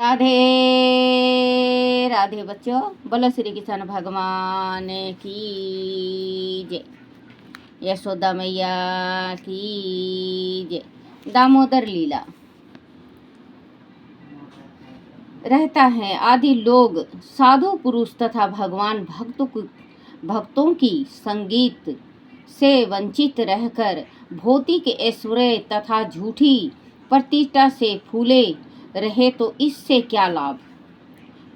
राधे राधे बच्चों, बोलो श्री कृष्ण भगवान की जय। यशोदा मैया की जय। दामोदर लीला। रहता है आदि लोग साधु पुरुष तथा भगवान भक्तों की संगीत से वंचित रहकर भौतिक ऐश्वर्य तथा झूठी प्रतिष्ठा से फूले रहे तो इससे क्या लाभ।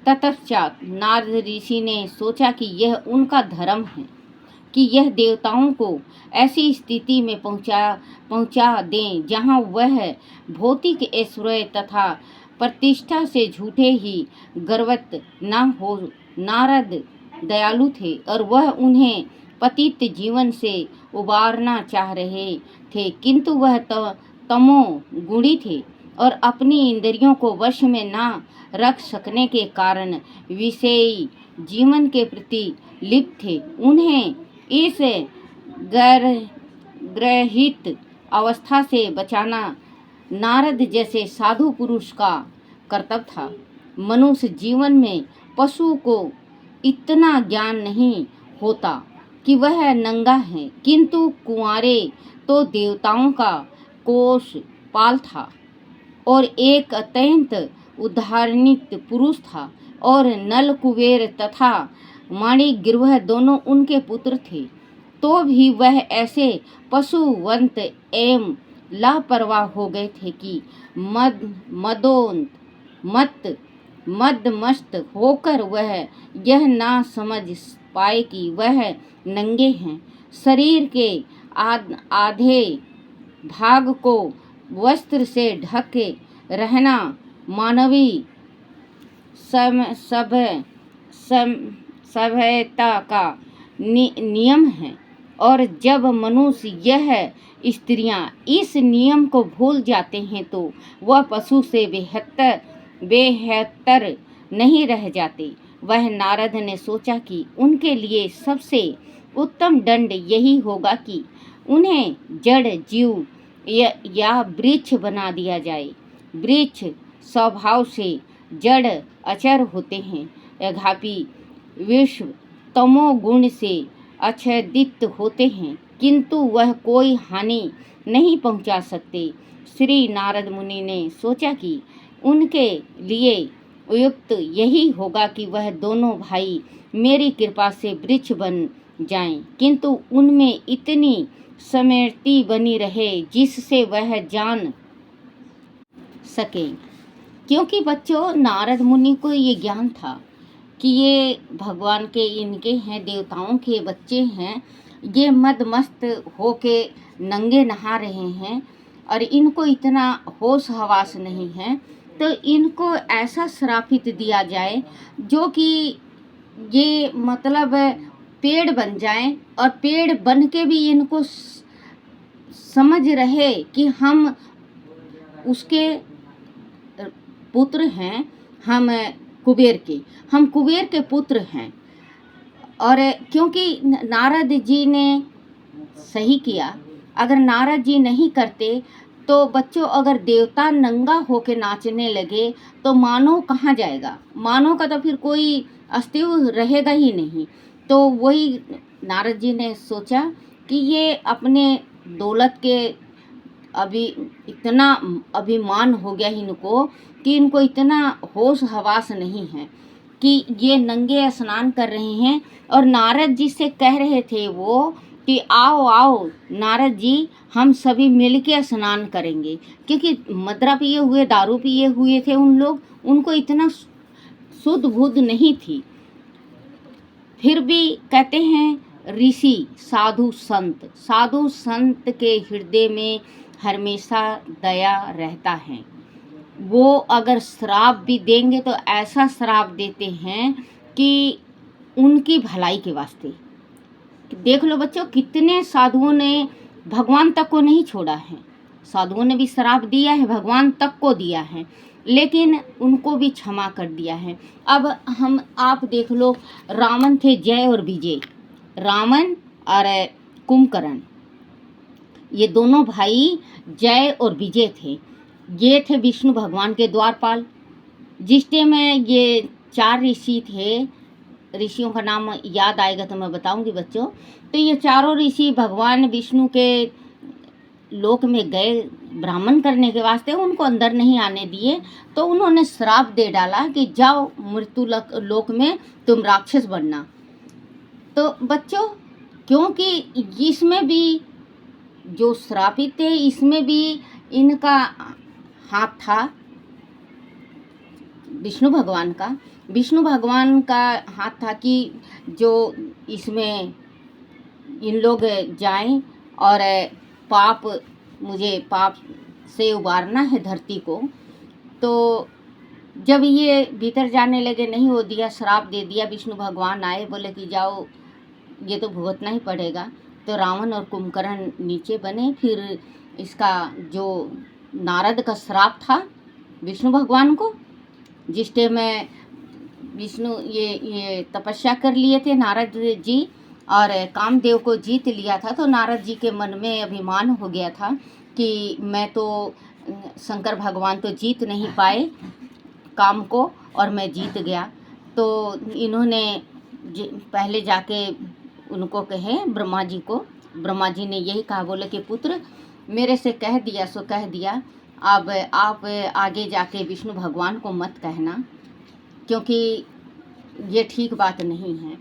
ततपश्चात नारद ऋषि ने सोचा कि यह उनका धर्म है कि यह देवताओं को ऐसी स्थिति में पहुंचा दें जहां वह भौतिक ऐश्वर्य तथा प्रतिष्ठा से झूठे ही गर्वित न हो। नारद दयालु थे और वह उन्हें पतित जीवन से उबारना चाह रहे थे, किंतु वह तमो गुणी थे और अपनी इंद्रियों को वश में ना रख सकने के कारण विषयी जीवन के प्रति लिप्त थे। उन्हें इस ग्रहित अवस्था से बचाना नारद जैसे साधु पुरुष का कर्तव्य था। मनुष्य जीवन में पशु को इतना ज्ञान नहीं होता कि वह नंगा है, किंतु कुंवारे तो देवताओं का कोष पाल था और एक अत्यंत उदाहरणित पुरुष था, और नल कुबेर तथा माणिग्रीव दोनों उनके पुत्र थे। तो भी वह ऐसे पशुवंत एवं लापरवाह हो गए थे कि मदमस्त होकर वह यह ना समझ पाए कि वह नंगे हैं। शरीर के आधे भाग को वस्त्र से ढके रहना मानवीय सभ्यता का नियम है, और जब मनुष्य यह स्त्रियां इस नियम को भूल जाते हैं तो वह पशु से बेहतर नहीं रह जाते। वह नारद ने सोचा कि उनके लिए सबसे उत्तम दंड यही होगा कि उन्हें जड़ जीव या वृक्ष बना दिया जाए। वृक्ष स्वभाव से जड़ अचर होते हैं, यद्यपि विश्व तमोगुण से आच्छादित होते हैं, किंतु वह कोई हानि नहीं पहुंचा सकते। श्री नारद मुनि ने सोचा कि उनके लिए उपयुक्त यही होगा कि वह दोनों भाई मेरी कृपा से वृक्ष बन जाएं, किंतु उनमें इतनी स्मृति बनी रहे जिससे वह जान सके। क्योंकि बच्चों, नारद मुनि को ये ज्ञान था कि ये भगवान के इनके हैं, देवताओं के बच्चे हैं, ये मदमस्त होके नंगे नहा रहे हैं और इनको इतना होश हवास नहीं है, तो इनको ऐसा श्रापित दिया जाए जो कि ये मतलब पेड़ बन जाएं, और पेड़ बन के भी इनको समझ रहे कि हम उसके पुत्र हैं, हम कुबेर के पुत्र हैं। और क्योंकि नारद जी ने सही किया, अगर नारद जी नहीं करते तो बच्चों, अगर देवता नंगा होके नाचने लगे तो मानव कहाँ जाएगा। मानव का तो फिर कोई अस्तित्व रहेगा ही नहीं। तो वही नारद जी ने सोचा कि ये अपने दौलत के अभी इतना अभिमान हो गया इनको कि इनको इतना होश हवास नहीं है कि ये नंगे स्नान कर रहे हैं। और नारद जी से कह रहे थे वो कि आओ आओ नारद जी, हम सभी मिलके स्नान करेंगे, क्योंकि मदरा पिए हुए, दारू पिए हुए थे उन लोग, उनको इतना शुद्ध बुद्ध नहीं थी। फिर भी कहते हैं ऋषि साधु संत के हृदय में हमेशा दया रहता है। वो अगर श्राप भी देंगे तो ऐसा श्राप देते हैं कि उनकी भलाई के वास्ते। देख लो बच्चों, कितने साधुओं ने भगवान तक को नहीं छोड़ा है। साधुओं ने भी श्राप दिया है, भगवान तक को दिया है, लेकिन उनको भी क्षमा कर दिया है। अब आप देख लो, रावण थे जय और विजय, रावण और कुंभकर्ण, ये दोनों भाई जय और विजय थे। ये थे विष्णु भगवान के द्वारपाल, जिस टाइम ये 4 ऋषि थे, ऋषियों का नाम याद आएगा तो मैं बताऊंगी बच्चों। तो ये चारों ऋषि भगवान विष्णु के लोक में गए ब्राह्मण करने के वास्ते, उनको अंदर नहीं आने दिए। तो उन्होंने श्राप दे डाला कि जाओ मृत्यु लोक में तुम राक्षस बनना। तो बच्चों, क्योंकि इसमें भी जो श्रापित थे, इसमें भी इनका हाथ था, विष्णु भगवान का हाथ था कि जो इसमें इन लोग जाएं और मुझे पाप से उबारना है धरती को। तो जब ये भीतर जाने लगे, नहीं हो दिया, श्राप दे दिया, विष्णु भगवान आए, बोले कि जाओ ये तो भुगतना ही पड़ेगा। तो रावण और कुंभकर्ण नीचे बने। फिर इसका जो नारद का श्राप था विष्णु भगवान को, जिस टाइम में विष्णु ये तपस्या कर लिए थे नारद जी और कामदेव को जीत लिया था, तो नारद जी के मन में अभिमान हो गया था कि मैं तो शंकर भगवान तो जीत नहीं पाए काम को और मैं जीत गया। तो इन्होंने पहले जाके उनको कहे ब्रह्मा जी को, ब्रह्मा जी ने यही कहा, बोले कि पुत्र मेरे से कह दिया सो कह दिया, अब आप आगे जाके विष्णु भगवान को मत कहना, क्योंकि ये ठीक बात नहीं है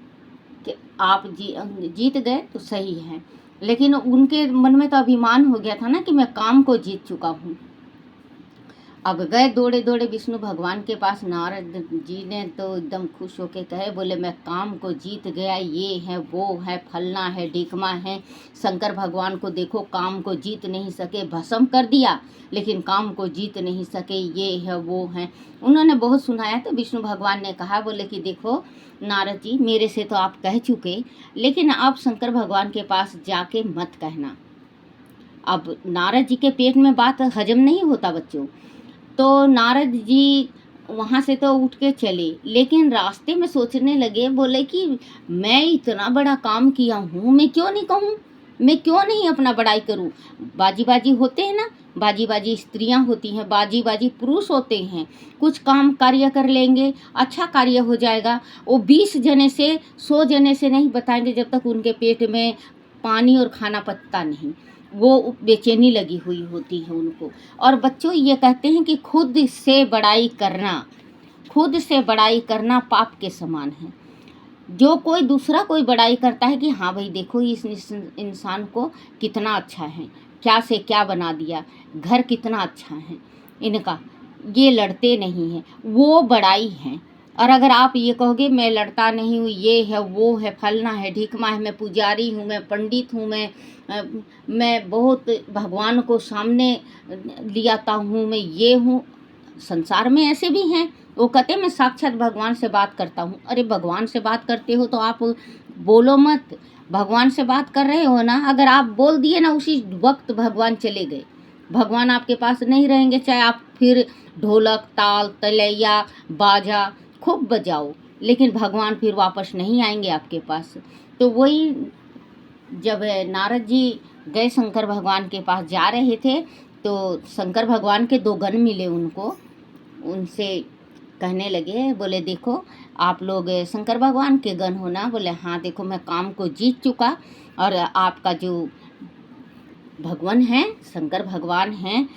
कि आप जीत गए तो सही है। लेकिन उनके मन में तो अभिमान हो गया था ना कि मैं काम को जीत चुका हूँ। अब गए दौड़े दौड़े विष्णु भगवान के पास। नारद जी ने तो एकदम खुश होके कहे, बोले मैं काम को जीत गया, ये है वो है, फलना है ढिकमा है। शंकर भगवान को देखो, काम को जीत नहीं सके, भस्म कर दिया, लेकिन काम को जीत नहीं सके, ये है वो है। उन्होंने बहुत सुनाया। तो विष्णु भगवान ने कहा, बोले कि देखो नारद जी, मेरे से तो आप कह चुके, लेकिन आप शंकर भगवान के पास जाके मत कहना। अब नारद जी के पेट में बात हजम नहीं होता बच्चों। तो नारद जी वहाँ से तो उठ के चले, लेकिन रास्ते में सोचने लगे, बोले कि मैं इतना बड़ा काम किया हूँ, मैं क्यों नहीं कहूँ, मैं क्यों नहीं अपना बड़ाई करूँ। बाजी बाजी होते हैं ना, बाजी बाजी स्त्रियाँ होती हैं, बाजी बाजी पुरुष होते हैं। कुछ काम कार्य कर लेंगे, अच्छा कार्य हो जाएगा। वो 20 जने से 100 जने से नहीं बताएंगे जब तक उनके पेट में पानी और खाना पचता नहीं। वो बेचैनी लगी हुई होती है उनको। और बच्चों, ये कहते हैं कि खुद से बड़ाई करना पाप के समान है। जो कोई दूसरा कोई बड़ाई करता है कि हाँ भाई देखो इस इंसान को कितना अच्छा है, क्या से क्या बना दिया, घर कितना अच्छा है इनका, ये लड़ते नहीं हैं, वो बड़ाई है। और अगर आप ये कहोगे मैं लड़ता नहीं हूँ, ये है वो है, फलना है ढिकमा है, मैं पुजारी हूँ, मैं पंडित हूँ, मैं बहुत भगवान को सामने ले आता हूँ, मैं ये हूँ। संसार में ऐसे भी हैं, वो कहते हैं मैं साक्षात भगवान से बात करता हूँ। अरे भगवान से बात करते हो तो आप बोलो मत, भगवान से बात कर रहे हो ना, अगर आप बोल दिए ना उसी वक्त भगवान चले गए, भगवान आपके पास नहीं रहेंगे। चाहे आप फिर ढोलक ताल तलैया बाजा खूब बजाओ, लेकिन भगवान फिर वापस नहीं आएंगे आपके पास। तो वही जब नारद जी गए शंकर भगवान के पास जा रहे थे, तो शंकर भगवान के 2 गण मिले उनको। उनसे कहने लगे, बोले देखो आप लोग शंकर भगवान के गण हो ना। बोले हाँ, देखो मैं काम को जीत चुका, और आपका जो भगवान है शंकर भगवान हैं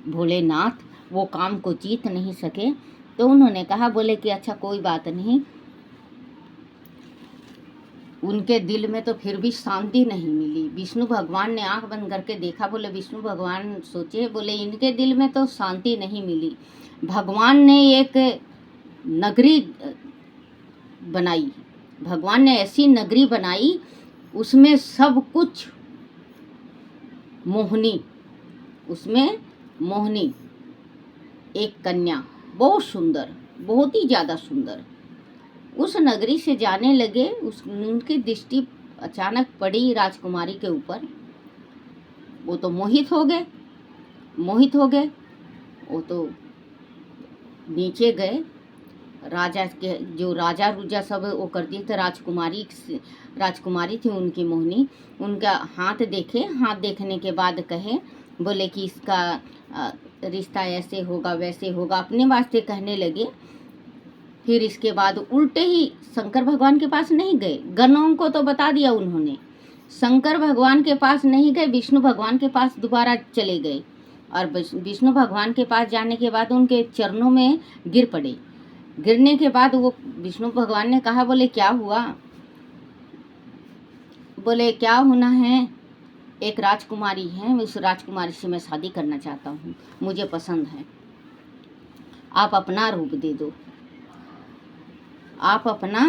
भोलेनाथ, वो काम को जीत नहीं सके। तो उन्होंने कहा, बोले कि अच्छा कोई बात नहीं। उनके दिल में तो फिर भी शांति नहीं मिली। विष्णु भगवान ने आंख बंद करके देखा। बोले विष्णु भगवान सोचे, बोले इनके दिल में तो शांति नहीं मिली। भगवान ने एक नगरी बनाई, भगवान ने ऐसी नगरी बनाई, उसमें सब कुछ मोहनी, उसमें मोहनी एक कन्या, बहुत सुंदर, बहुत ही ज़्यादा सुंदर। उस नगरी से जाने लगे, उनकी दृष्टि अचानक पड़ी राजकुमारी के ऊपर। वो तो मोहित हो गए। वो तो नीचे गए। राजा के जो राजा रूजा सब वो करती थे, राजकुमारी थी उनकी मोहिनी। उनका हाथ देखे, हाथ देखने के बाद कहे, बोले कि इसका रिश्ता ऐसे होगा वैसे होगा, अपने वास्ते कहने लगे। फिर इसके बाद उल्टे ही शंकर भगवान के पास नहीं गए, गणों को तो बता दिया उन्होंने, शंकर भगवान के पास नहीं गए, विष्णु भगवान के पास दोबारा चले गए। और विष्णु भगवान के पास जाने के बाद उनके चरणों में गिर पड़े। गिरने के बाद वो विष्णु भगवान ने कहा, बोले क्या हुआ? बोले क्या होना है, एक राजकुमारी है, उस राजकुमारी से मैं शादी करना चाहता हूँ, मुझे पसंद है, आप अपना रूप दे दो, आप अपना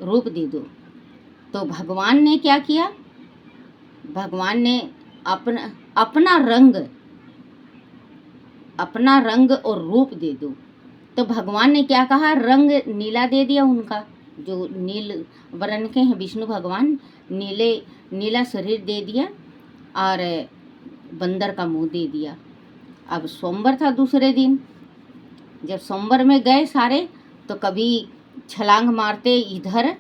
रूप दे दो। तो भगवान ने क्या किया, भगवान ने अपना रंग और रूप दे दो। तो भगवान ने क्या कहा, रंग नीला दे दिया उनका, जो नील वर्ण के हैं विष्णु भगवान, नीला शरीर दे दिया और बंदर का मुंह दे दिया। अब सोमवार था दूसरे दिन, जब सोमवार में गए सारे, तो कभी छलांग मारते इधर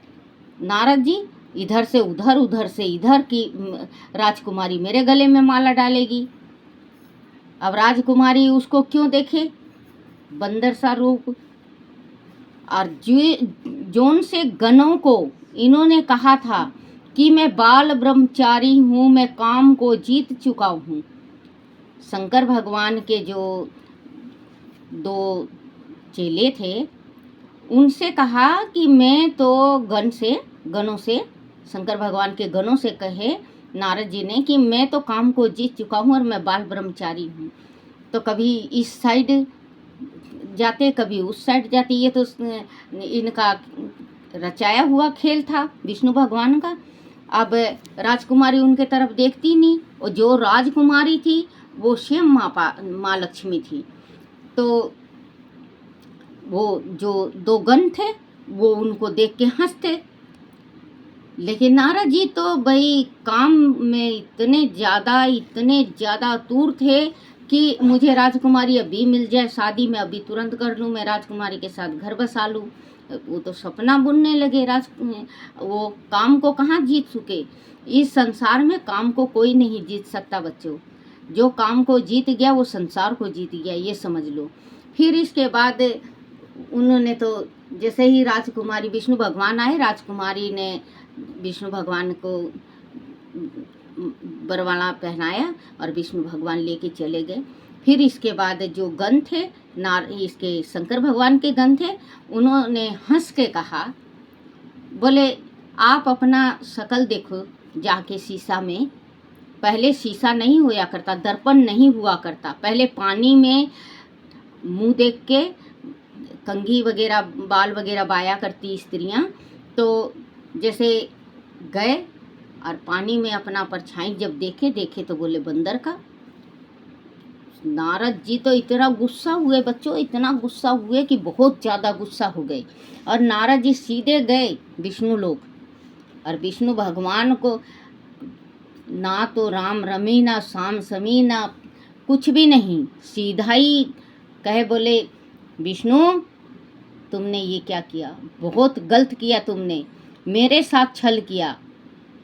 नारद जी, इधर से उधर, उधर से इधर की राजकुमारी मेरे गले में माला डालेगी। अब राजकुमारी उसको क्यों देखे, बंदर सा रूप। और जोन से गणों को इन्होंने कहा था कि मैं बाल ब्रह्मचारी हूँ, मैं काम को जीत चुका हूँ। शंकर भगवान के जो 2 चेले थे, उनसे कहा कि मैं तो गणों से शंकर भगवान के गणों से कहे नारद जी ने कि मैं तो काम को जीत चुका हूँ और मैं बाल ब्रह्मचारी हूँ। तो कभी इस साइड जाते, कभी उस साइड जाते, ये तो इनका रचाया हुआ खेल था विष्णु भगवान का। अब राजकुमारी उनके तरफ देखती नहीं, और जो राजकुमारी थी वो स्वयं माँ लक्ष्मी थी। तो वो जो 2 गण थे वो उनको देख के हंसते। लेकिन नारद जी तो भाई काम में इतने ज़्यादा आतुर थे कि मुझे राजकुमारी अभी मिल जाए, शादी में अभी तुरंत कर लूँ, मैं राजकुमारी के साथ घर बसा लूँ। वो तो सपना बुनने लगे। वो काम को कहाँ जीत चुके, इस संसार में काम को कोई नहीं जीत सकता बच्चों। जो काम को जीत गया वो संसार को जीत गया, ये समझ लो। फिर इसके बाद उन्होंने तो जैसे ही राजकुमारी, विष्णु भगवान आए, राजकुमारी ने विष्णु भगवान को बरवाला पहनाया और विष्णु भगवान लेके चले गए। फिर इसके बाद जो गण थे, इसके शंकर भगवान के गण थे, उन्होंने हंस के कहा, बोले आप अपना शकल देखो जाके शीशा में। पहले शीशा नहीं हुआ करता, दर्पण नहीं हुआ करता, पहले पानी में मुंह देख के कंघी वगैरह, बाल वगैरह बाया करती स्त्रियां। तो जैसे गए और पानी में अपना परछाई जब देखे तो बोले बंदर का। नारद जी तो इतना गुस्सा हुए बच्चों, इतना गुस्सा हुए कि बहुत ज़्यादा गुस्सा हो गए। और नारद जी सीधे गए विष्णु लोक, और विष्णु भगवान को ना तो राम रमी ना शाम समी ना कुछ भी नहीं, सीधा ही कहे, बोले विष्णु तुमने ये क्या किया, बहुत गलत किया, तुमने मेरे साथ छल किया,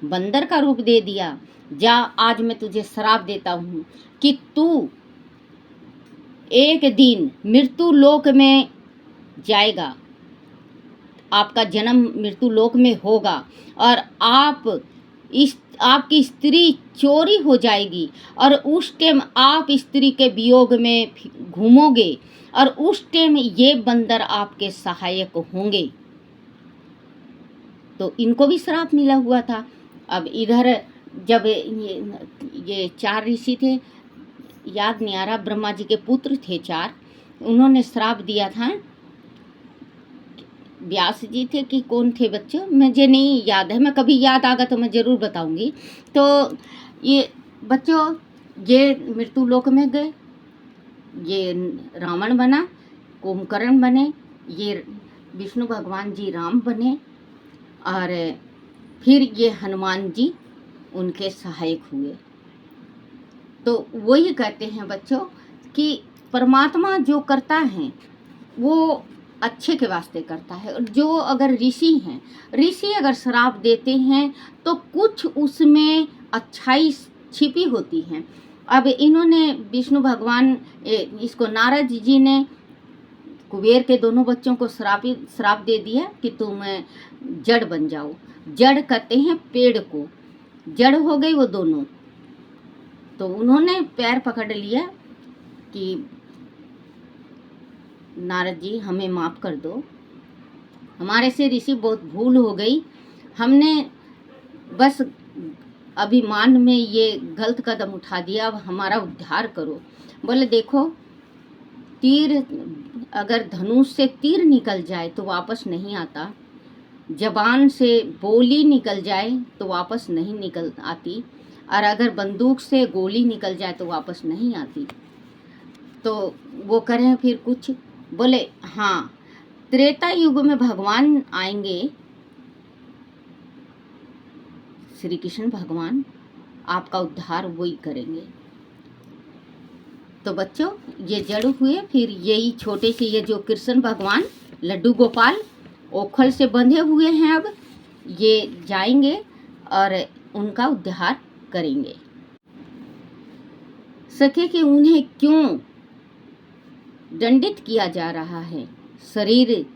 बंदर का रूप दे दिया। जा, आज मैं तुझे श्राप देता हूँ कि तू एक दिन मृत्यु लोक में जाएगा, आपका जन्म मृत्यु लोक में होगा, और आपकी स्त्री चोरी हो जाएगी, और उस टाइम आप स्त्री के वियोग में घूमोगे, और उस टाइम ये बंदर आपके सहायक होंगे। तो इनको भी श्राप मिला हुआ था। अब इधर जब ये 4 ऋषि थे, याद नहीं आ रहा, ब्रह्मा जी के पुत्र थे 4, उन्होंने श्राप दिया था। व्यास जी थे कि कौन थे बच्चों, मुझे नहीं याद है, मैं कभी याद आगा तो मैं ज़रूर बताऊंगी। तो ये बच्चों, ये मृत्यु लोक में गए, ये रावण बना, कुंभकर्ण बने, ये विष्णु भगवान जी राम बने, और फिर ये हनुमान जी उनके सहायक हुए। तो वही कहते हैं बच्चों कि परमात्मा जो करता है वो अच्छे के वास्ते करता है। और जो अगर ऋषि हैं, ऋषि अगर श्राप देते हैं तो कुछ उसमें अच्छाई छिपी होती है। अब इन्होंने विष्णु भगवान इसको नारद जी ने कुबेर के दोनों बच्चों को श्राप दे दिया कि तुम जड़ बन जाओ। जड़ कहते हैं पेड़ को, जड़ हो गई वो दोनों। तो उन्होंने पैर पकड़ लिया कि नारद जी हमें माफ़ कर दो, हमारे से ऋषि बहुत भूल हो गई, हमने बस अभिमान में ये गलत कदम उठा दिया, अब हमारा उद्धार करो। बोले देखो, तीर अगर धनुष से तीर निकल जाए तो वापस नहीं आता, जबान से बोली निकल जाए तो वापस नहीं निकल आती, और अगर बंदूक से गोली निकल जाए तो वापस नहीं आती। तो वो करें फिर कुछ? बोले हाँ, त्रेता युग में भगवान आएंगे, श्री कृष्ण भगवान, आपका उद्धार वही करेंगे। तो बच्चों, ये जड़ हुए, फिर यही छोटे से ये जो कृष्ण भगवान लड्डू गोपाल ओखल से बंधे हुए हैं, अब ये जाएंगे और उनका उद्धार करेंगे। सके कि उन्हें क्यों दंडित किया जा रहा है? शरीर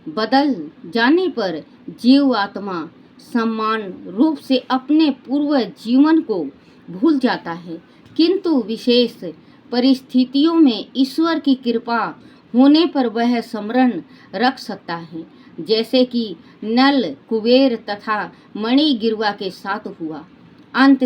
बदल जाने पर जीव आत्मा समान रूप से अपने पूर्व जीवन को भूल जाता है, किंतु विशेष परिस्थितियों में ईश्वर की कृपा होने पर वह स्मरण रख सकता है, जैसे कि नल कुबेर तथा मणि गिरवा के साथ हुआ। अंत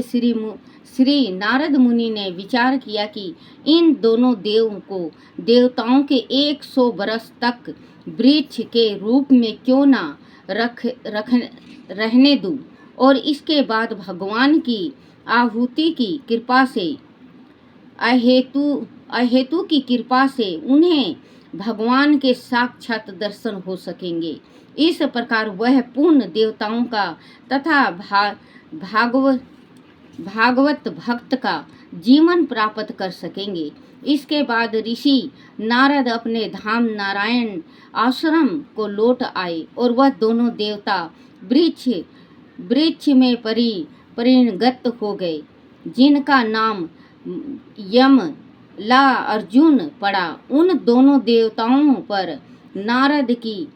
श्री नारद मुनि ने विचार किया कि इन दोनों देवताओं के 100 वर्ष तक वृक्ष के रूप में क्यों ना रहने दूं, और इसके बाद भगवान की आहुति की कृपा से अहेतु की कृपा से उन्हें भगवान के साक्षात दर्शन हो सकेंगे। इस प्रकार वह पूर्ण देवताओं का तथा भागवत भक्त का जीवन प्राप्त कर सकेंगे। इसके बाद ऋषि नारद अपने धाम नारायण आश्रम को लौट आए, और वह दोनों देवता वृक्ष में परिणत हो गए, जिनका नाम यम ला अर्जुन पड़ा। उन दोनों देवताओं पर नारद की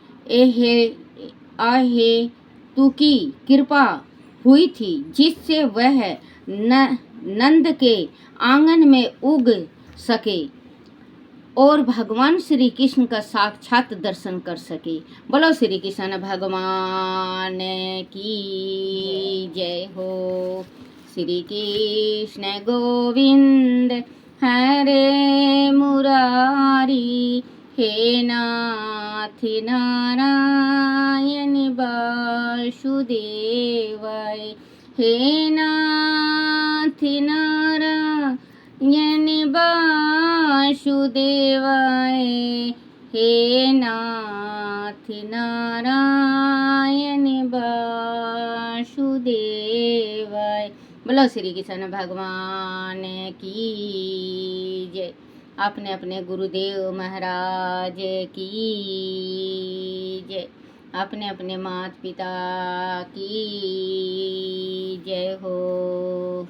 अहेतुकी कृपा हुई थी, जिससे वह नंद के आंगन में उग सके और भगवान श्री कृष्ण का साक्षात दर्शन कर सके। बोलो श्री कृष्ण भगवान की जय हो। श्री कृष्ण गोविंद हरे मुरारी, हे नाथ नारायण वासुदेवाय, हे नाथ नारायण वासुदेवाय, हे नाथ नारायण वासुदेवाय। बोलो श्री कृष्ण भगवान की जय। अपने अपने गुरुदेव महाराज की जय। अपने अपने माता पिता की जय हो।